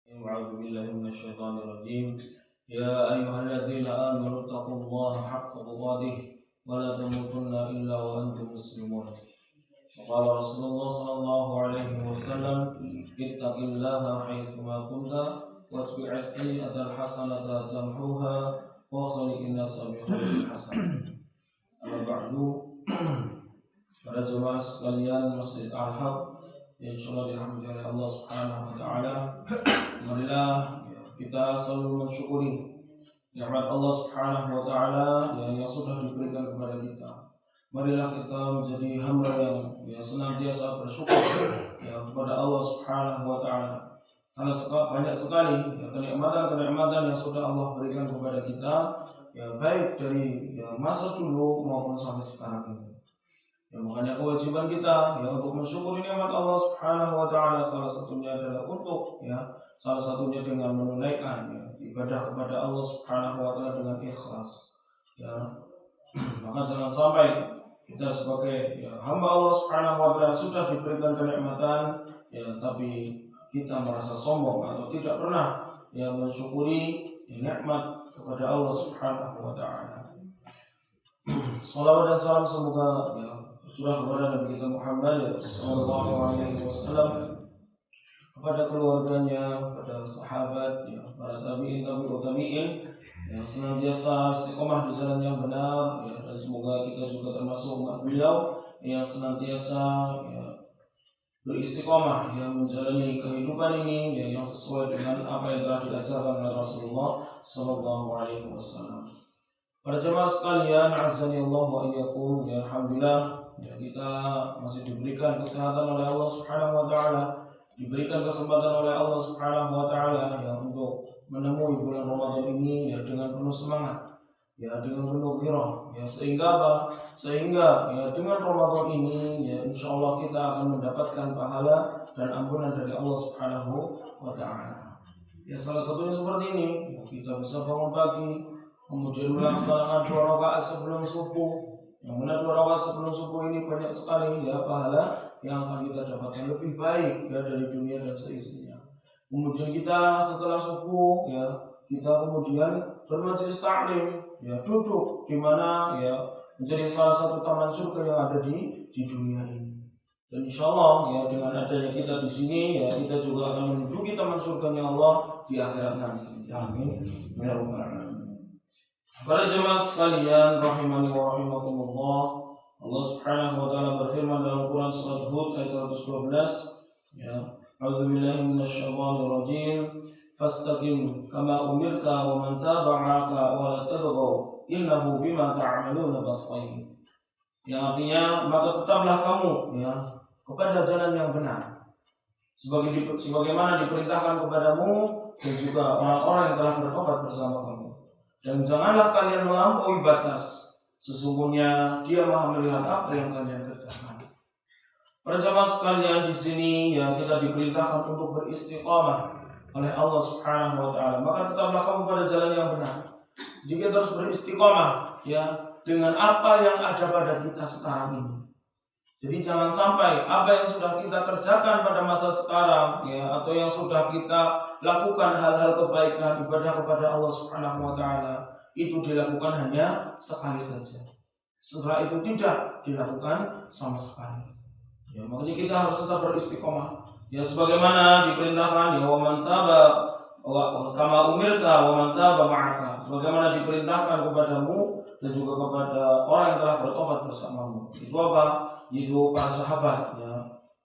أعوذ بالله من الشيطان الرجيم يا أيها الذين آمنوا اتقوا الله حق تقاته ولا تموتن إلا وأنتم مسلمون وقال رسول الله صلى الله عليه وسلم اتق الله حيثما كنت واتبع السيئة الحسنة تمحوها وخلق الناس بخلق حسن. Amma ba'du. Para jemaah sekalian Masjid Al-Haq yang insyaallah dirahmati oleh Allah Subhanahu wa taala. Marilah kita selalu mensyukuri nikmat Allah Subhanahu wa taala yang sudah diberikan kepada kita. Marilah kita menjadi hamba yang senantiasa bersyukur kepada Allah Subhanahu wa taala. Karena banyak sekali kenikmatan-kenikmatan yang sudah Allah berikan kepada kita, baik dari masa dulu maupun sampai sekarang ini. Makanya kewajiban kita untuk mensyukuri nikmat Allah Subhanahu wa taala salah satunya adalah salah satunya dengan menunaikan ibadah kepada Allah Subhanahu wa taala dengan ikhlas. Maka jangan sampai kita sebagai hamba Allah Subhanahu wa taala sudah diberikan kenikmatan tapi kita merasa sombong atau tidak pernah mensyukuri nikmat kepada Allah Subhanahu wa taala. Salawat dan salam semoga tercurah kepada Nabi kita Muhammad sallallahu alaihi wasallam, kepada keluarganya, kepada sahabat, para tabi'in yang senantiasa istiqomah di jalan yang benar, dan semoga kita juga termasuk umat beliau yang senantiasa beristiqomah yang menjalani kehidupan ini yang sesuai dengan apa yang telah diajarkan oleh Rasulullah sallallahu alaihi wasallam. Para jemaah sekalian, azani Allah wa iyyakum, alhamdulillah kita masih diberikan kesehatan oleh Allah Subhanahu wa taala, diberikan kesempatan oleh Allah Subhanahu wa taala untuk menemui bulan Ramadan ini dengan penuh semangat, dengan penuh ghirah, sehingga dengan Ramadan ini insyaallah kita akan mendapatkan pahala dan ampunan dari Allah Subhanahu wa taala. Salah satunya seperti ini, kita bisa bangun pagi kemudian melaksanakan 2 rakaat sebelum subuh. Yang mana 2 rakaat sebelum subuh ini banyak sekali pahala yang akan kita dapatkan lebih baik dari dunia dan seisinya. Kemudian kita setelah subuh kita kemudian bermajelis taklim, duduk di mana menjadi salah satu taman surga yang ada di dunia ini. Dan insyaallah dengan adanya kita di sini kita juga akan menuju taman surganya Allah di akhirat nanti. Amin. Ya rabbal alamin. Para jemaah sekalian rahimani wa rahimakumullah, Allah Subhanahu wa taala berfirman dalam Quran surat Hud ayat 112, A'udzu billahi minasyaitonir rajim, fastaqim kama umirta wa man tabi'aka wa la tabghaw innahu bima ta'maluna basir. Yang artinya, maka tetaplah kamu kepada jalan yang benar sebagaimana diperintahkan kepadamu dan juga orang-orang yang telah bertobat bersama kamu. Dan janganlah kalian melampaui batas, sesungguhnya Dia Maha melihat apa yang kalian kerjakan. Para jemaah sekalian, di sini kita diperintahkan untuk beristiqamah oleh Allah Subhanahu wa taala. Maka tetaplah kamu pada jalan yang benar. Jadi kita harus beristiqamah dengan apa yang ada pada kita sekarang ini. Jadi jangan sampai apa yang sudah kita kerjakan pada masa sekarang atau yang sudah kita lakukan hal-hal kebaikan ibadah kepada Allah Subhanahu wa taala itu dilakukan hanya sekali saja. Setelah itu tidak dilakukan sama sekali. Makanya kita harus tetap beristiqomah. Sebagaimana diperintahkan wa man taba kama umirta wa man taba ma'aka. Bagaimana diperintahkan kepadamu dan juga kepada orang yang telah bertobat bersamamu. Itu apa? Itu para sahabat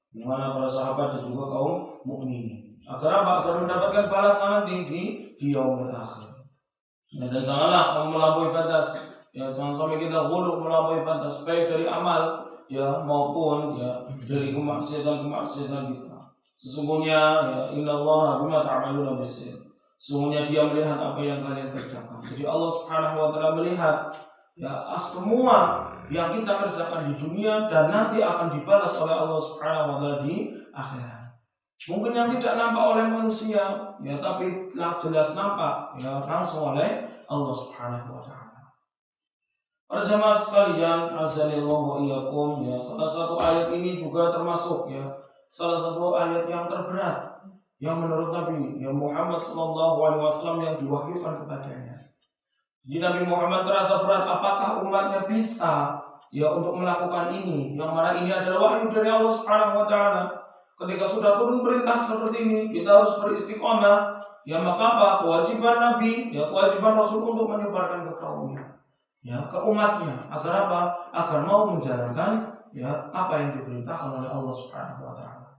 di mana para sahabat dan juga kaum mukminin. Agar apa? Agar mendapatkan balasan nanti di yaumul akhir. Dan janganlah kamu melampaui batas. Jangan sampai kita ghulu melampaui batas baik dari amal maupun dari kemaksiatan kita. Sesungguhnya innallaha bima ta'maluna basir. Sesungguhnya Dia melihat apa yang kalian kerjakan. Jadi Allah Subhanahu wa taala melihat semua yang kita kerjakan di dunia dan nanti akan dibalas oleh Allah Subhanahu wa taala di akhirat. Mungkin yang tidak nampak oleh manusia tapi jelas nampak langsung oleh Allah Subhanahu wa taala. Para jemaah sekalian, azanillahu wa iyyakum, salah satu ayat ini juga termasuk salah satu ayat yang terberat yang menurut Nabi yang Muhammad SAW yang diwahyukan kepadanya. Jadi Nabi Muhammad terasa berat, apakah umatnya bisa untuk melakukan ini, yang mana ini adalah wahyu dari Allah Subhanahu wa taala. Ketika sudah turun perintah seperti ini, kita harus beristiqomah. Maka apa? Kewajiban Nabi, kewajiban Rasul untuk menyebarkan ke kaumnya, ke umatnya, agar apa? Agar mau menjalankan apa yang diperintahkan oleh Allah Subhanahu wa taala.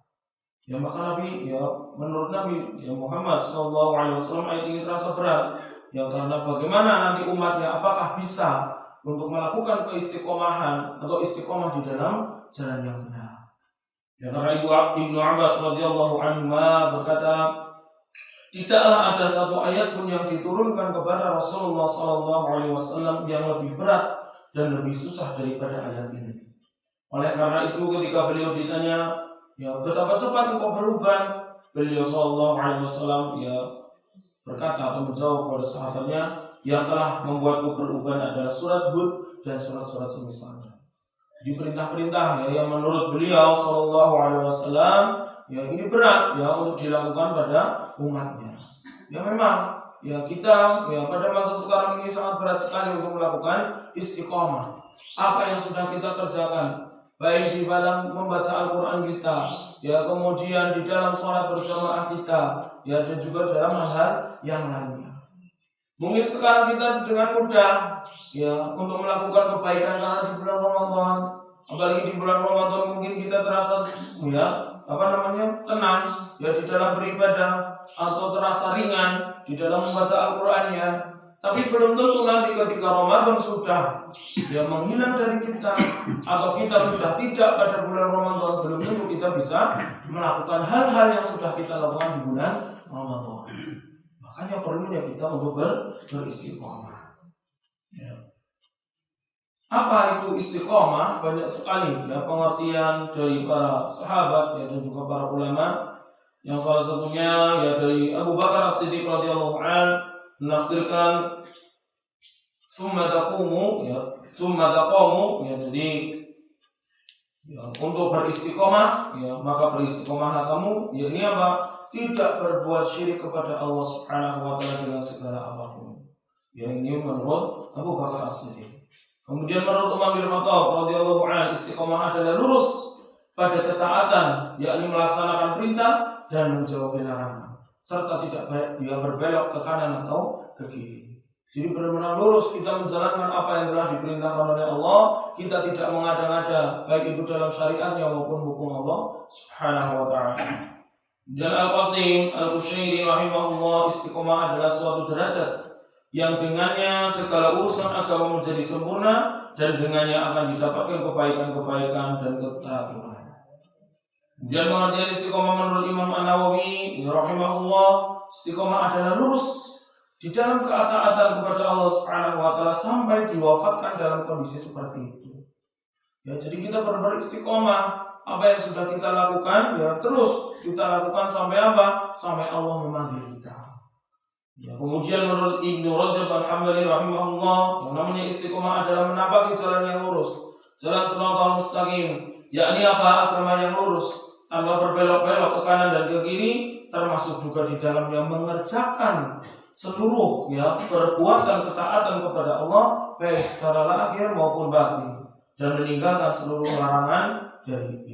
Maka Nabi, menurut Nabi Muhammad SAW ayat ini terasa berat. Karena bagaimana nanti umatnya, apakah bisa untuk melakukan keistiqomahan atau istiqomah di dalam jalan yang benar. Karena Ibnu Abbas radhiyallahu anhu berkata, tidaklah ada satu ayat pun yang diturunkan kepada Rasulullah SAW yang lebih berat dan lebih susah daripada ayat ini. Oleh karena itu ketika beliau ditanya, betapa cepat engkau berubah, beliau SAW berkata atau menjawab kepada sahabatnya, yang telah membuatku berubah adalah surat Hud dan surat-surat semisalnya. Jadi perintah-perintah yang menurut beliau SAW ini berat untuk dilakukan pada umatnya. Memang kita pada masa sekarang ini sangat berat sekali untuk melakukan istiqomah. Apa yang sudah kita kerjakan, baik di dalam membaca Al-Quran kita, kemudian di dalam sholat berjamaah kita, dan juga dalam hal-hal yang lainnya. Mungkin sekarang kita dengan mudah untuk melakukan kebaikan karena di bulan Ramadan, apalagi di bulan Ramadan mungkin kita terasa tenang di dalam beribadah, atau terasa ringan di dalam membaca Al-Qur'annya. Tapi belum tentu nanti ketika Ramadan sudah menghilang dari kita, atau kita sudah tidak pada bulan Ramadan, belum tentu kita bisa melakukan hal-hal yang sudah kita lakukan di bulan Ramadan. Makanya perlunya kita untuk beristiqomah. Apa itu istiqomah? Banyak sekali pengertian dari para sahabat dan juga para ulama. Yang salah satunya dari Abu Bakar As-Siddiq radhiyallahu anhu menafsirkan summa taqamu, jadi untuk beristiqomah, maka beristiqomahlah kamu, ini apa? Tidak berbuat syirik kepada Allah Subhanahu wa taala dengan segala apapun. Ini menurut Abu Bakar As-Siddiq. Kemudian menurut Umar bin Khattab radhiyallahu anhu, istiqomah adalah lurus pada ketaatan, yakni melaksanakan perintah dan menjauhi larangan, serta tidak berbelok ke kanan atau ke kiri. Jadi benar-benar lurus kita menjalankan apa yang telah diperintahkan oleh Allah. Kita tidak mengada-ngada, baik itu dalam syariatnya maupun hukum Allah Subhanahu wa taala. Dan Al-Qasim Al-Qushairi rahimahullah, istiqomah adalah suatu derajat yang dengannya segala urusan agama menjadi sempurna, dan dengannya akan didapatkan kebaikan-kebaikan dan keteraturan. Kemudian pengertian istiqomah menurut Imam An-Nawawi rahimahullah, istiqomah adalah lurus di dalam ketaatan kepada Allah Subhanahu wa taala sampai diwafatkan dalam kondisi seperti itu. Jadi kita beristiqomah, apa yang sudah kita lakukan terus kita lakukan sampai apa? Sampai Allah memanggil kita. Kemudian menurut Ibnu Rajab Al-Hambali rahimahullah, yang namanya istiqomah adalah menapaki jalan yang lurus, jalan shiratal mustaqim, yakni apa? Agama yang lurus tanpa berbelok-belok ke kanan dan ke kiri, termasuk juga di dalamnya mengerjakan seluruh perbuatan ketaatan kepada Allah, baik secara lahir maupun batin, dan meninggalkan seluruh larangan dari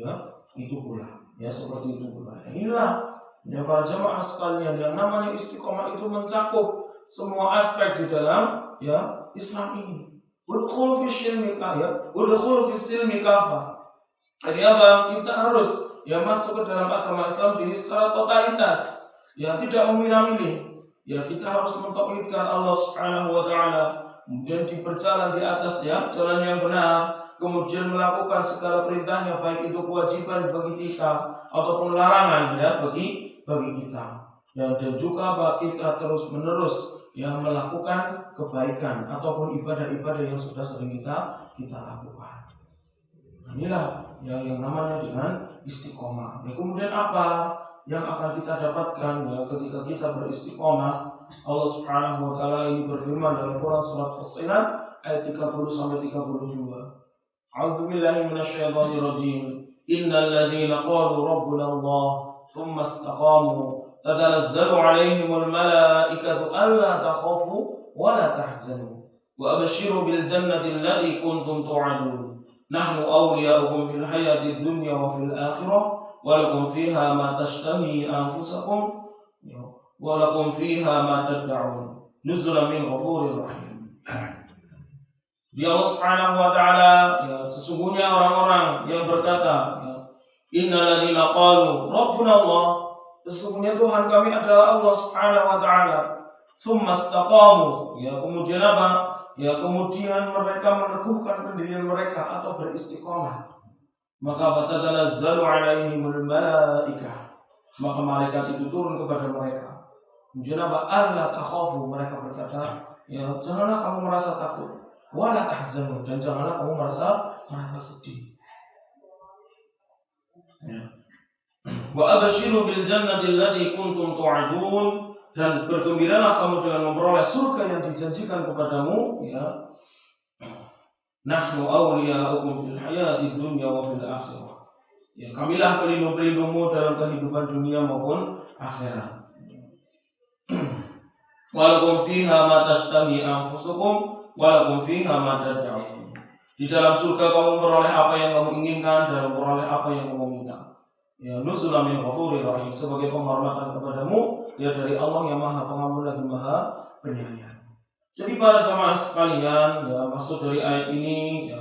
itu pula. Seperti itu pula. Inilah para jamaah sekalian, yang namanya istiqomah itu mencakup semua aspek di dalam Islam ini. Udkhul fi silmi kafah. Jadi apa? Kita harus masuk ke dalam agama Islam ini secara totalitas. Tidak memilah-milih. Kita harus mentauhidkan Allah Subhanahu wa taala, kemudian berjalan di atas jalan yang benar, kemudian melakukan segala perintahnya, baik itu kewajiban bagi kita ataupun larangan bagi kita. Dan juga kita terus menerus melakukan kebaikan ataupun ibadah-ibadah yang sudah sering kita lakukan. Inilah yang namanya dengan istiqomah. Kemudian apa yang akan kita dapatkan ketika kita beristiqomah? Allah Subhanahu wa taala ini berfirman dalam Quran surat Fussilat ayat 30 sampai 32. A'udzu billahi minasyaitonir rajim. Innal ladzina qalu rabbuna Allah thumma istaqamu tatanazzalu 'alaihimul malaikatu alla takhafu wa la tahzanu wa abshiru bil jannati allati kuntum tu'adun nahnu awliya'ukum fil hayatid dunya wa fil akhirah wa lakum fiha ma tashtahi anfusakum wa lakum fiha ma tad'un nuzulan min ghafurir rahim. Dia Allah Subhanahu wa taala, ya, sesungguhnya orang-orang yang berkata, ya, innal ladzina qalu rabbuna Allah, sesungguhnya Tuhan kami adalah Allah Subhanahu wa taala, tsumma istaqamu, ya, kemudian apa? Ya, kemudian mereka meneguhkan pendirian mereka atau beristiqomah. Maka tatanazzalu 'alaihimul malaikah, maka malaikat itu turun kepada mereka. Kemudian apa? Alla takhafu, mereka berkata, ya, janganlah kamu merasa takut, wala tahzanu, dan janganlah kamu merasa sedih. Ya. Wa abshiru bil jannati allati kuntum tu'adun, dan bergembiralah kamu dengan memperoleh surga yang dijanjikan kepadamu, ya. Nahnu awliya'ukum fil hayati dunya wa fil akhirah. Ya, kamilah pelindung-pelindungmu dalam kehidupan dunia maupun akhirat. Walakum fiha ma tashtahi anfusukum walakum fiha ma tad'un. Di dalam surga kamu memperoleh apa yang kamu inginkan dan memperoleh apa yang kamu minta. Ya, nuzulan min ghafurir rahim, sebagai penghormatan kepadamu, ya, dari Allah yang Maha Pengampun lagi Maha Penyayang. Jadi para jamaah sekalian, ya, maksud dari ayat ini, ya,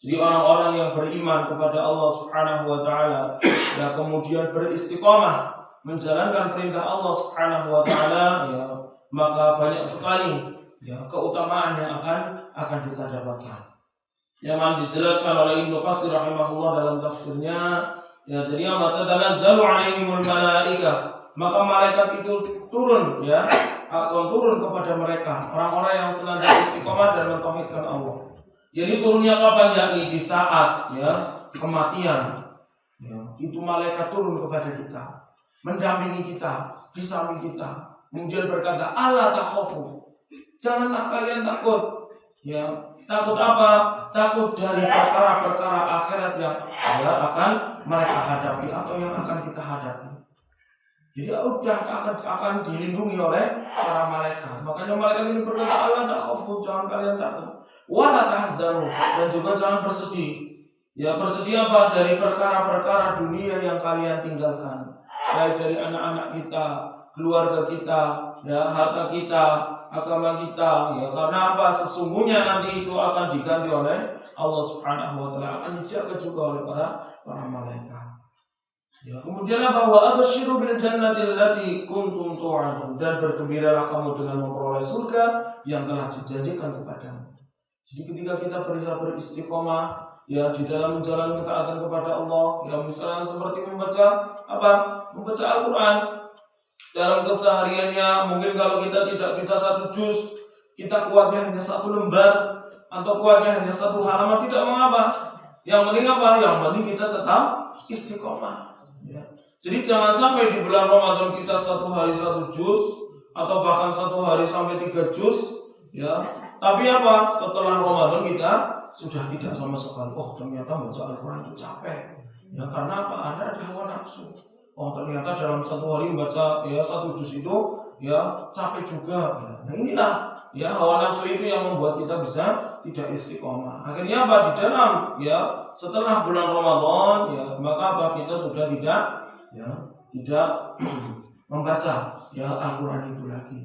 jadi orang-orang yang beriman kepada Allah Subhanahu wa taala, ya, kemudian beristiqomah menjalankan perintah Allah Subhanahu wa taala, ya, maka banyak sekali, ya, keutamaan yang akan kita dapatkan. Yang dijelaskan oleh Ibnu Katsir rahimahullah dalam tafsirnya, ya, jadi apa? Tatanazzalu 'alaihimul malaikah, maka malaikat itu turun, ya, akan turun kepada mereka, orang-orang yang senantiasa istiqomah dan mentauhidkan Allah. Jadi turunnya kapan? Yakni di saat, ya, kematian, ya, itu malaikat turun kepada kita, mendampingi kita, di samping kita. Kemudian berkata, alla takhafu, janganlah kalian takut. Ya, takut apa? Takut dari perkara-perkara akhirat yang, ya, akan mereka hadapi atau yang akan kita hadapi. Jadi udah akan dilindungi oleh para malaikat. Makanya malaikat ini berkata, alla takhafu, jangan kalian takut. Wa la tahzanu, dan juga jangan bersedih. Ya, bersedih apa? Dari perkara-perkara dunia yang kalian tinggalkan. Baik dari anak-anak kita, keluarga kita, ya, harta kita, agama kita, ya, karena apa? Sesungguhnya nanti itu akan diganti oleh Allah Subhanahu wa taala, akan dijaga juga oleh para malaikat. Ya, kemudian apa? Wa abshiru bil jannati allati kuntum tu'adun, dan bergembiralah kamu dengan memperoleh surga yang telah dijanjikan kepadamu. Jadi ketika kita berusaha beristiqomah, ya, di dalam menjalankan ketaatan kepada Allah, ya, misalnya seperti membaca apa? Membaca Al-Qur'an. Dalam kesehariannya, mungkin kalau kita tidak bisa 1 juz, kita kuatnya hanya 1 lembar, atau kuatnya hanya 1 halaman, tidak mengapa. Yang penting apa? Yang penting kita tetap istiqomah. Ya. Jadi jangan sampai di bulan Ramadan kita 1 hari 1 juz, atau bahkan 1 hari sampai 3 juz, ya. Tapi apa? Setelah Ramadan kita sudah tidak sama sekali. Oh, ternyata baca Al-Quran itu capek. Ya, karena apa? Ada hawa nafsu. Oh, ternyata dalam 1 hari membaca, ya, 1 juz itu, ya, capek juga. Nah, inilah, ya, hawa nafsu itu yang membuat kita bisa tidak istiqomah. Akhirnya apa? Di dalam, ya, setelah bulan Ramadan, ya, maka apa? Kita sudah tidak membaca, ya, Al-Quran itu lagi.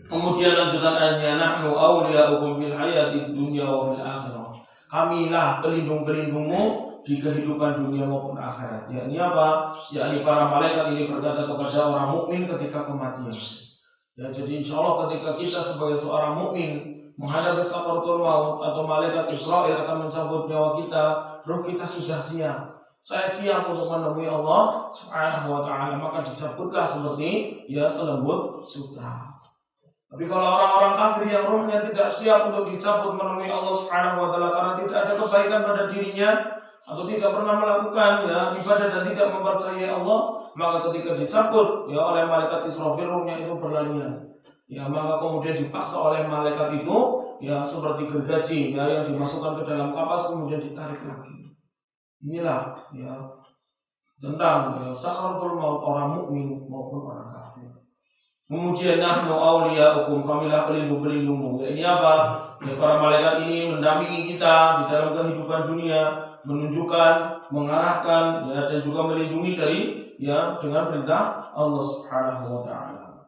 Kemudian lanjutan ayatnya, nahnu awliya'ukum fil hayatid dunya wa fil akhirah. Kamilah pelindung-pelindungmu di kehidupan dunia maupun akhirat. Yakni apa? Yakni para malaikat ini berkata kepada orang mukmin ketika kematian. Ya, jadi insyaallah ketika kita sebagai seorang mukmin menghadapi sakaratul maut atau malaikat Israel akan mencabut nyawa kita, roh kita sudah siap. Saya siap untuk menemui Allah Subhanahu wa taala, maka dicabutlah seperti, ya, selembut sutra. Tapi kalau orang-orang kafir yang rohnya tidak siap untuk dicabut menemui Allah Subhanahu wa taala karena tidak ada kebaikan pada dirinya atau tidak pernah melakukan, ya, ibadah dan tidak mempercayai Allah, maka ketika dicabut, ya, oleh malaikat Israfil, rohnya itu berlarian. Ya, maka kemudian dipaksa oleh malaikat itu, ya, seperti gergaji, ya, yang dimasukkan ke dalam kapas kemudian ditarik lagi. Inilah, ya, tentang sakaratul maut orang mukmin maupun orang kafir. Kemudian nahnu awliya'ukum, kamilah pelindung-pelindungmu. Ya, ini apa? Ya, para malaikat ini mendampingi kita di dalam kehidupan dunia, menunjukkan, mengarahkan, ya, dan juga melindungi dari dengan perintah Allah Subhanahu wa taala.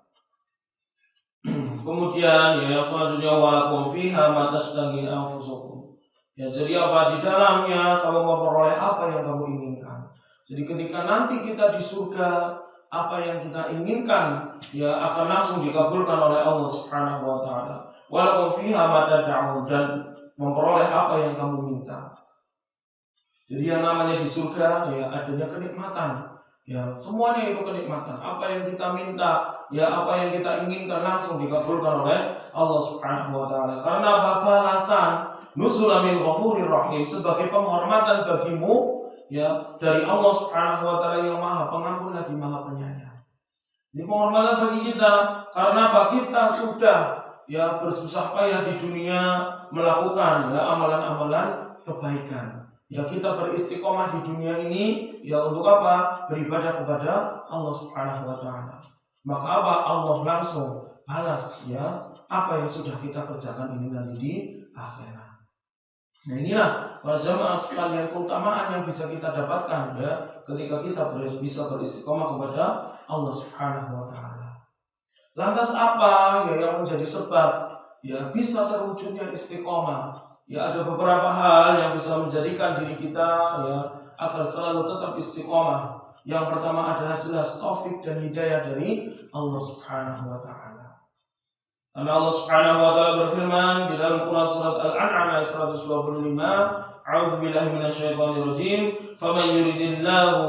Kemudian yang selanjutnya walakum fiha ma tashtahi anfusukum. Ya, jadi apa? Di dalamnya kamu memperoleh apa yang kamu inginkan. Jadi ketika nanti kita di surga, apa yang kita inginkan akan langsung dikabulkan oleh Allah Subhanahu wa taala. Walakum fiha ma tad'un, dan memperoleh apa yang kamu minta. Jadi yang namanya di surga adanya kenikmatan. Semuanya itu kenikmatan. Apa yang kita minta, apa yang kita inginkan langsung dikabulkan oleh Allah Subhanahu wa taala. Karena balasan nuzulan min ghafurir rahim, sebagai penghormatan bagimu dari Allah Subhanahu wa taala yang Maha Pengampun lagi Maha Penyayang. Ini penghormatan bagi kita karena kita sudah bersusah payah di dunia melakukan amalan-amalan kebaikan. Kita beristiqomah di dunia ini untuk apa? Beribadah kepada Allah Subhanahu wa taala. Maka apa? Allah langsung balas apa yang sudah kita kerjakan ini nanti di akhirat. Nah, inilah para jamaah sekalian keutamaan yang bisa kita dapatkan ketika kita bisa beristiqomah kepada Allah Subhanahu wa taala. Lantas apa yang menjadi sebab bisa terwujudnya istiqomah? Ada beberapa hal yang bisa menjadikan diri kita agar selalu tetap istiqomah. Yang pertama adalah jelas taufik dan hidayah dari Allah Subhanahu wa taala. Karena Allah Subhanahu wa taala berfirman di dalam Quran surat Al-An'am ayat 125, A'udzu billahi minasyaitonir rajim, "Faman yuridillahu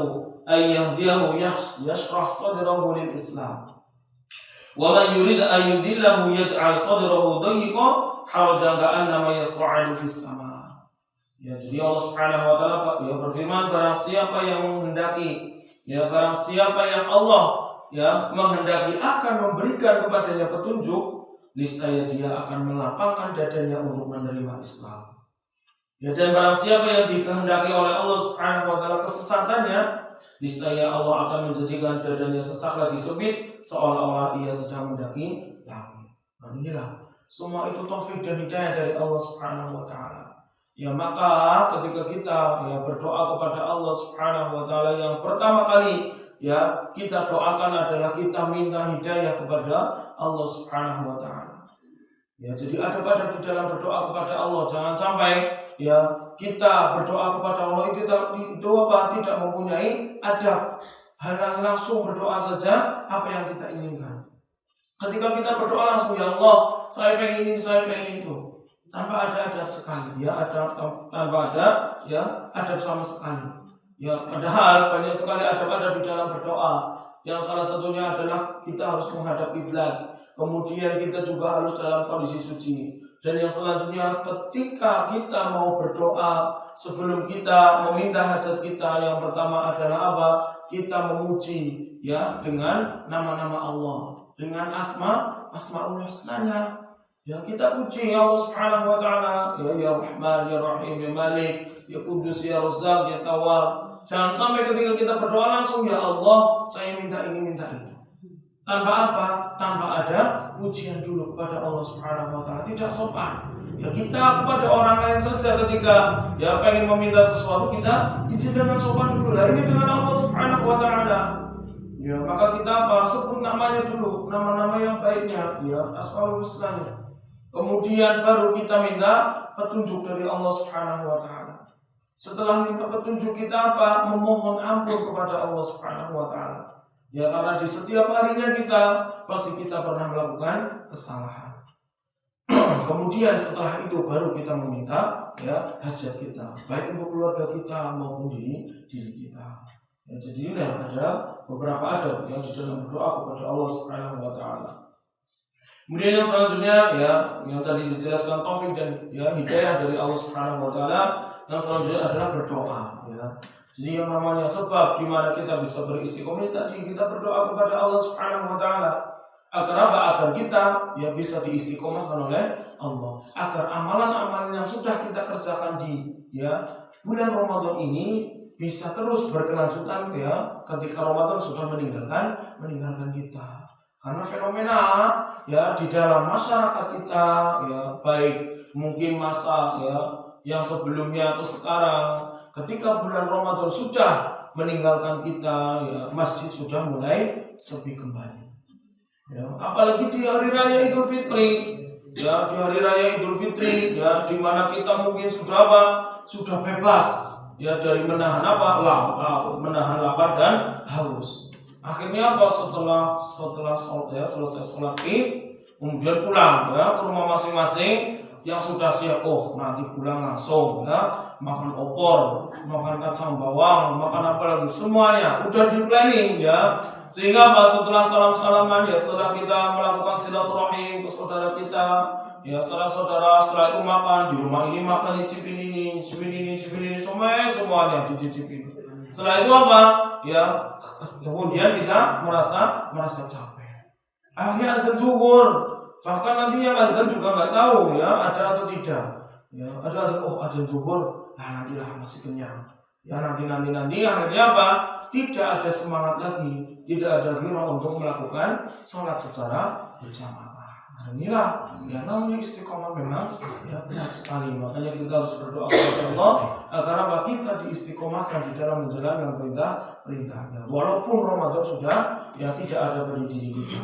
ay yahdiyahu yashrah sadrahu lil Islam. Wa man yurid ay yudillahu yaj'al sadrahu dayyqan harajan ka'annama yas'adu fis sama." Jadi Allah Subhanahu wa taala berfirman, barang siapa yang menghendaki, barang siapa yang Allah menghendaki akan memberikan kepadanya petunjuk, niscaya dia akan melapangkan dadanya untuk menerima Islam. Dan barang siapa yang dikehendaki oleh Allah Subhanahu wa taala kesesatannya, niscaya Allah akan menjadikan dadanya sesak lagi sempit, seolah-olah ia sedang mendaki langit. Nah, inilah semua itu taufik dan hidayah dari Allah Subhanahu wa taala. Maka ketika kita berdoa kepada Allah Subhanahu wa taala, yang pertama kali kita doakan adalah kita minta hidayah kepada Allah Subhanahu wa taala. Jadi ada pada di dalam berdoa kepada Allah. Jangan sampai kita berdoa kepada Allah itu tidak mempunyai adab. Hanya langsung berdoa saja apa yang kita inginkan. Ketika kita berdoa langsung, ya Allah, saya pengen ini, saya pengen itu, tanpa ada adab sekali, tanpa ada adab sama sekali. Padahal banyak sekali adab-adab di dalam berdoa. Yang salah satunya adalah kita harus menghadap kiblat. Kemudian kita juga harus dalam kondisi suci. Dan yang selanjutnya ketika kita mau berdoa, sebelum kita meminta hajat kita, yang pertama adalah apa? Kita memuji dengan nama-nama Allah, dengan asmaul husnanya. Kita puji Allah Subhanahu wa taala, ya Rahman, ya Rahim, ya Malik, ya Qudus, ya Razzaq, ya Tawwab. Jangan sampai ketika kita berdoa langsung, ya Allah, saya minta ini, minta itu. Tanpa apa? Tanpa ada pujian dulu kepada Allah Subhanahu wa taala. Tidak sopan. Kita kepada orang lain saja ketika pengen meminta sesuatu, kita izin dengan sopan dulu. Ini dengan Allah Subhanahu wa taala. Maka kita sebut namanya dulu, nama-nama yang baiknya, asmaul husnanya. Kemudian baru kita minta petunjuk dari Allah Subhanahu wa taala. Setelah minta petunjuk, kita memohon ampun kepada Allah Subhanahu wa taala. Karena di setiap harinya kita pasti kita pernah melakukan kesalahan. Kemudian setelah itu baru kita meminta hajat kita, baik untuk keluarga kita maupun diri kita. Jadi ini ada beberapa adab yang di dalam berdoa kepada Allah Subhanahu wa taala. Kemudian yang selanjutnya yang tadi dijelaskan taufik dan hidayah dari Allah Subhanahu wa taala, yang selanjutnya adalah berdoa. Jadi yang namanya sebab di mana kita bisa beristiqomah tadi, kita berdoa kepada Allah Subhanahu wa taala agar kita bisa diistiqomahkan oleh Allah, agar amalan-amalan yang sudah kita kerjakan di bulan Ramadan ini bisa terus berkelanjutan ya ketika Ramadan sudah meninggalkan kita. Karena fenomena ya di dalam masyarakat kita ya, baik mungkin masa ya yang sebelumnya atau sekarang, ketika bulan Ramadan sudah meninggalkan kita ya, masjid sudah mulai sepi kembali. Ya, apalagi di hari raya Idul Fitri, ya di hari raya Idul Fitri, ya di mana kita mungkin sudah bebas, ya dari menahan menahan lapar dan haus. Akhirnya apa? Setelah selesai sholat Id, kemudian pulang ya ke rumah masing-masing. Yang sudah siap, nanti pulang langsung ya makan opor, makan kacang bawang, makan apa lagi, semuanya udah di planning ya. Sehingga setelah salam-salaman ya, setelah kita melakukan silaturahim ke saudara kita ya, saudara-saudara, setelah itu makan di rumah ini, makan cipin ini, semuanya dicicipin. Setelah itu apa? Ya kemudian kita merasa capek. Akhirnya azan zuhur. Bahkan nantinya azan juga nggak tahu ya ada atau tidak. Ya ada azan zuhur, nantilah masih kenyang. Ya nanti akhirnya apa? Tidak ada semangat lagi, tidak ada gairah untuk melakukan sholat secara berjamaah. Nah, inilah ya namanya istiqomah memang ya berat sekali. Makanya kita harus berdoa kepada Allah agar apa? Kita diistiqomahkan di dalam menjalankan perintahnya. Walaupun Ramadan sudah ya tidak ada pada diri kita.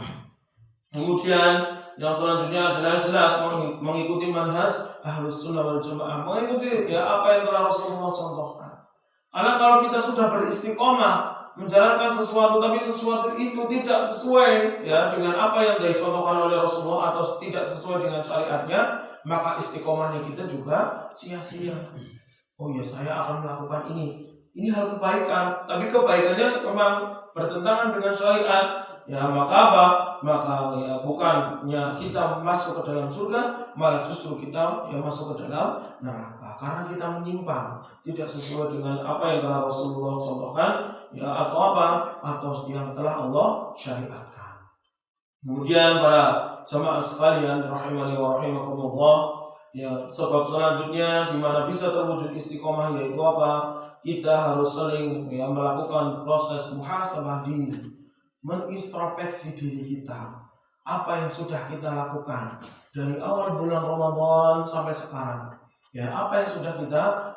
Kemudian yang selanjutnya adalah jelas mengikuti manhaj Ahlus Sunnah wal Jamaah, mengikuti ya apa yang telah Rasulullah contohkan. Karena kalau kita sudah beristiqomah menjalankan sesuatu tapi sesuatu itu tidak sesuai ya dengan apa yang dicontohkan oleh Rasulullah atau tidak sesuai dengan syariatnya, maka istiqomahnya kita juga sia-sia. Saya akan melakukan ini hal kebaikan, tapi kebaikannya memang bertentangan dengan syariat. Ya maka apa? Maka ya bukannya kita masuk ke dalam surga, malah justru kita yang masuk ke dalam neraka karena kita menyimpang, tidak sesuai dengan apa yang telah Rasulullah contohkan ya, atau yang telah Allah syariatkan. Kemudian para jamaah sekalian rahimani wa rahimakumullah, ya sebab selanjutnya di mana bisa terwujud istiqomah yaitu apa? Kita harus sering ya melakukan proses muhasabah diri, mengintrospeksi diri kita, apa yang sudah kita lakukan dari awal bulan Ramadan sampai sekarang. Ya, apa yang sudah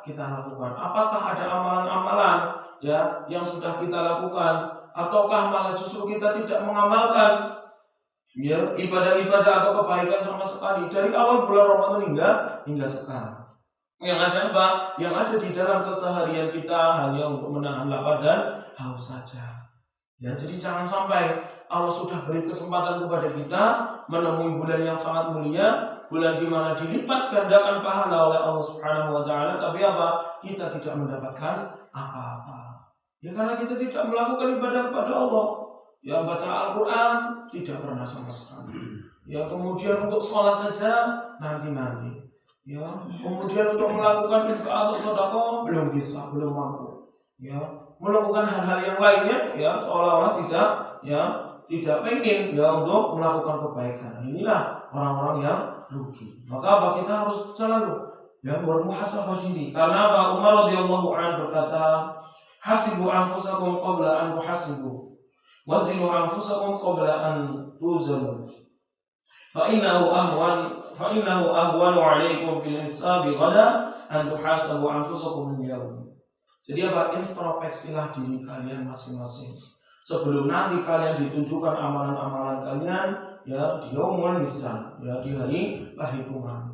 kita lakukan? Apakah ada amalan-amalan ya yang sudah kita lakukan, ataukah malah justru kita tidak mengamalkan ya ibadah-ibadah atau kebaikan sama sekali dari awal bulan Ramadan hingga sekarang? Yang ada apa? Yang ada di dalam keseharian kita hanya untuk menahan lapar dan haus saja. Ya, jadi jangan sampai Allah sudah beri kesempatan kepada kita menemui bulan yang sangat mulia, bulan di mana dilipat gandakan pahala oleh Allah Subhanahu wa taala, tapi apa? Kita tidak mendapatkan apa-apa. Ya karena kita tidak melakukan ibadah kepada Allah. Ya baca Al-Qur'an tidak pernah sama sekali. Ya kemudian untuk sholat saja nanti. Ya, kemudian untuk melakukan infak atau sedekah belum bisa, belum mampu. Ya, melakukan hal-hal yang lainnya ya seolah-olah tidak pengen ya untuk melakukan kebaikan. Inilah orang-orang yang rugi. Maka kita harus selalu ya bermuhasabah diri. Karena Umar radhiyallahu anhu berkata, "Hasibu anfusakum qabla an tuhasibu, wazinu anfusakum qabla an tuzalu. Fa'innahu ahwanu 'alaikum fil hisabi ghada an tuhasabu anfusakum min yawm." Jadi introspeksilah diri kalian masing-masing sebelum nanti kalian ditunjukkan amalan-amalan kalian ya di yaumul hisab, ya di hari perhitungan.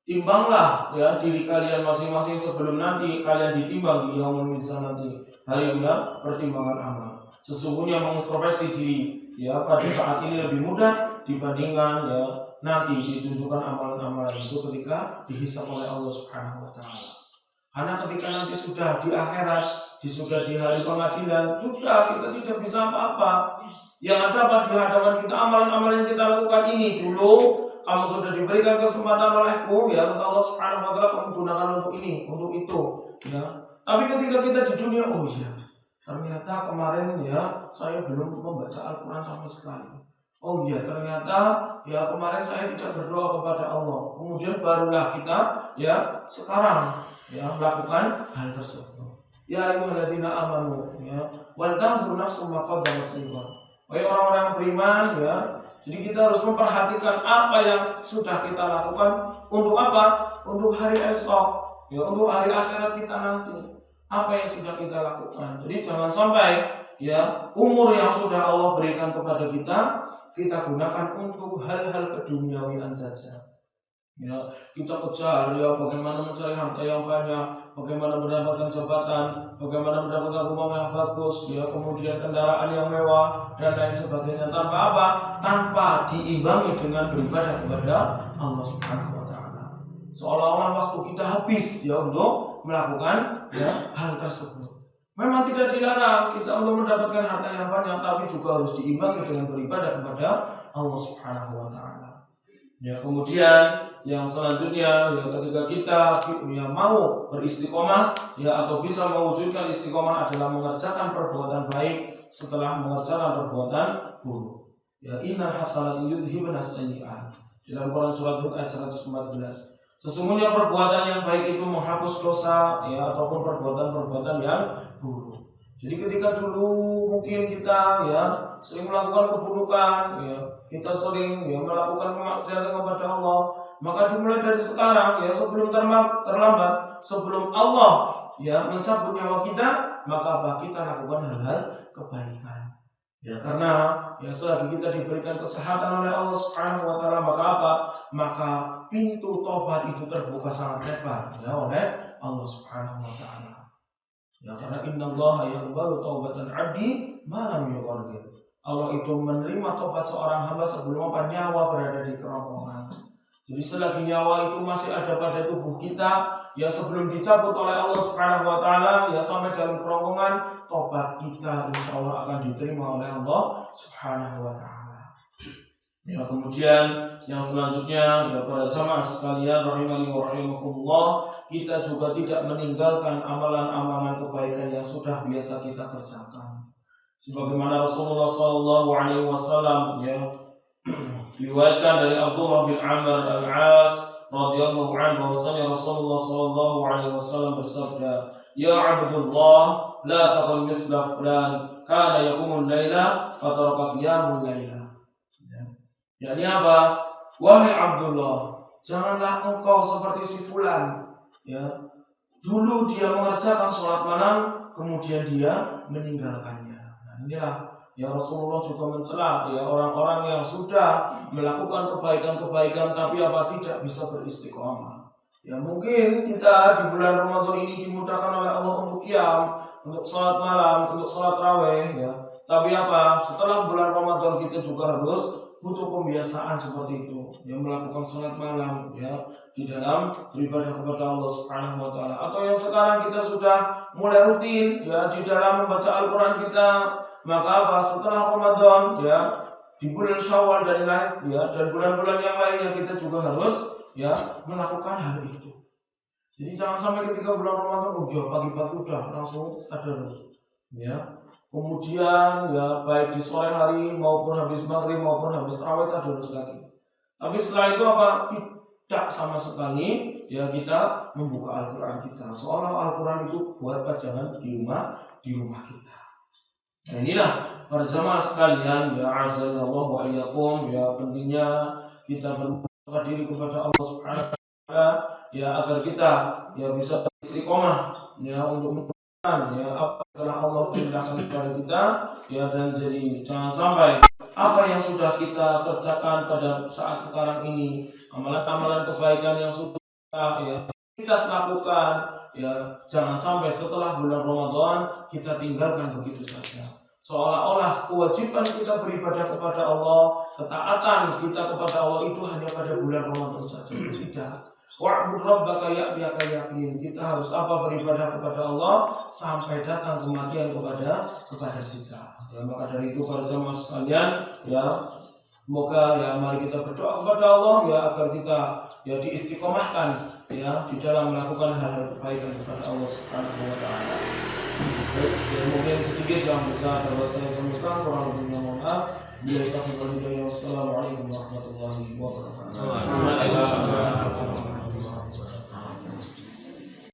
Timbanglah ya diri kalian masing-masing sebelum nanti kalian ditimbang di yaumul hisab, nanti hari pertimbangan amal. Sesungguhnya mengintrospeksi diri ya pada saat ini lebih mudah dibandingkan ya nanti ditunjukkan amalan-amalan itu ketika dihisab oleh Allah Subhanahu wa taala. Karena ketika nanti sudah di akhirat, sudah di hari pengadilan, sudah kita tidak bisa apa-apa. Yang ada di hadapan kita amalan-amalan yang kita lakukan ini dulu, kamu sudah diberikan kesempatan olehku ya Allah Subhanahu wa taala, kamu gunakan untuk ini, untuk itu, ya. Tapi ketika kita di dunia, ternyata kemarin ya saya belum membaca Al-Qur'an sama sekali. Ternyata ya kemarin saya tidak berdoa kepada Allah. Kemudian barulah kita ya sekarang ya melakukan hal tersebut. Ya ayyuhalladzina amanu ya wal tanzur nafsum ma qaddamat lighad. Wahai orang-orang beriman ya, jadi kita harus memperhatikan apa yang sudah kita lakukan untuk apa? Untuk hari esok, ya, untuk hari akhirat kita nanti. Apa yang sudah kita lakukan. Jadi jangan sampai ya umur yang sudah Allah berikan kepada kita gunakan untuk hal-hal keduniawian saja. Ya, kita kejar ya bagaimana mencari harta yang banyak, bagaimana mendapatkan jabatan, bagaimana mendapatkan rumah yang bagus, ya kemudian kendaraan yang mewah dan lain sebagainya, tanpa apa? Tanpa diimbangi dengan beribadah kepada Allah Subhanahu wa taala. Seolah-olah waktu kita habis ya untuk melakukan ya hal tersebut. Memang tidak dilarang kita untuk mendapatkan harta yang banyak, tapi juga harus diimbangi dengan beribadah kepada Allah Subhanahu wa taala. Ya, kemudian yang selanjutnya ya ketika kita ya mau beristiqomah ya atau bisa mewujudkan istiqomah adalah mengerjakan perbuatan baik setelah mengerjakan perbuatan buruk. Ya innal hasanati yudhibun as-sayyi'at. Dalam Quran surat Hud ayat 114. Sesungguhnya perbuatan yang baik itu menghapus dosa ya ataupun perbuatan-perbuatan yang buruk. Jadi ketika dulu mungkin kita ya sering melakukan keburukan ya, kita sering ya melakukan kemaksiatan kepada Allah, maka dimulai dari sekarang ya sebelum terlambat, sebelum Allah ya mencabut nyawa kita, maka apa kita lakukan hal-hal kebaikan. Ya karena ya selagi kita diberikan kesehatan oleh Allah Subhanahu wa taala, maka apa? Maka pintu tobat itu terbuka sangat lebar ya oleh Allah Subhanahu wa taala. Ya karena innallaha yaqbalu taubatan 'abdi ma lam yughargir. Allah itu menerima tobat seorang hamba sebelum nyawa berada di kerongkongan. Jadi selagi nyawa itu masih ada pada tubuh kita, ya sebelum dicabut oleh Allah Subhanahu wa taala, ya sampai dalam kerongkongan, tobat kita insyaallah akan diterima oleh Allah Subhanahu wa taala. Ya kemudian yang selanjutnya ya para jamaah sekalian rahimani wa rahimakumullah, kita juga tidak meninggalkan amalan-amalan kebaikan yang sudah biasa kita kerjakan. Sebagaimana Rasulullah SAW ya diriwayatkan dari Abdullah bin Amr al-As radhiyallahu anhu bahwasanya Rasulullah SAW bersabda, "Ya Abdullah, la taqul misla fulan, kana yaqumul laila fataraka qiyamul laila." Yani apa? Wahai Abdullah, janganlah engkau seperti si fulan. Ya, dulu dia mengerjakan sholat malam, kemudian dia meninggalkannya. Nah, inilah ya Rasulullah juga mencela ya orang-orang yang sudah melakukan kebaikan-kebaikan tapi apa tidak bisa beristiqomah. Ya mungkin kita di bulan Ramadan ini dimudahkan oleh Allah untuk qiyam, untuk sholat malam, untuk sholat raweh ya. Tapi apa? Setelah bulan Ramadan kita juga harus butuh pembiasaan seperti itu, yang melakukan sholat malam ya di dalam beribadah kepada Allah Subhanahu wa taala. Atau yang sekarang kita sudah mulai rutin ya di dalam membaca Al-Qur'an kita, maka apa setelah Ramadan ya di bulan Syawal dan lain ya dan bulan-bulan yang lainnya kita juga harus ya melakukan hal itu. Jadi jangan sampai ketika bulan Ramadan pagi-pagi udah langsung tadarus ya. Kemudian ya baik di sore hari maupun habis maghrib maupun habis tarawih tadarus lagi. Tapi setelah itu apa? Tidak sama sekali ya kita membuka Al-Qur'an kita. Seolah Al-Qur'an itu buat pajangan di rumah kita. Nah, inilah para jamaah sekalian ya azallahu wa iyyakum ya pentingnya kita berdoa diri kepada Allah Subhanahu wa taala ya agar kita ya bisa istiqomah ya untuk ya apa telah Allah perintahkan kepada kita ya dan jadi jangan sampai apa yang sudah kita kerjakan pada saat sekarang ini amalan-amalan kebaikan yang sudah ya kita lakukan ya jangan sampai setelah bulan Ramadan kita tinggalkan begitu saja seolah-olah kewajiban kita beribadah kepada Allah, ketaatan kita kepada Allah itu hanya pada bulan Ramadan saja. Tidak. Wa'bud rabbaka ya'tiyaka yaqin. Kita harus apa beribadah kepada Allah sampai datang kematian kepada kita. Ya, maka dari itu para jamaah sekalian ya semoga ya mari kita berdoa kepada Allah ya agar kita ya diistiqomahkan ya di dalam melakukan hal-hal kebaikan kepada Allah Subhanahu wa taala. Ya, mungkin sedikit yang bisa dapat saya sampaikan, kurang lebihnya mohon maaf. Wassalamualaikum warahmatullahi wabarakatuh.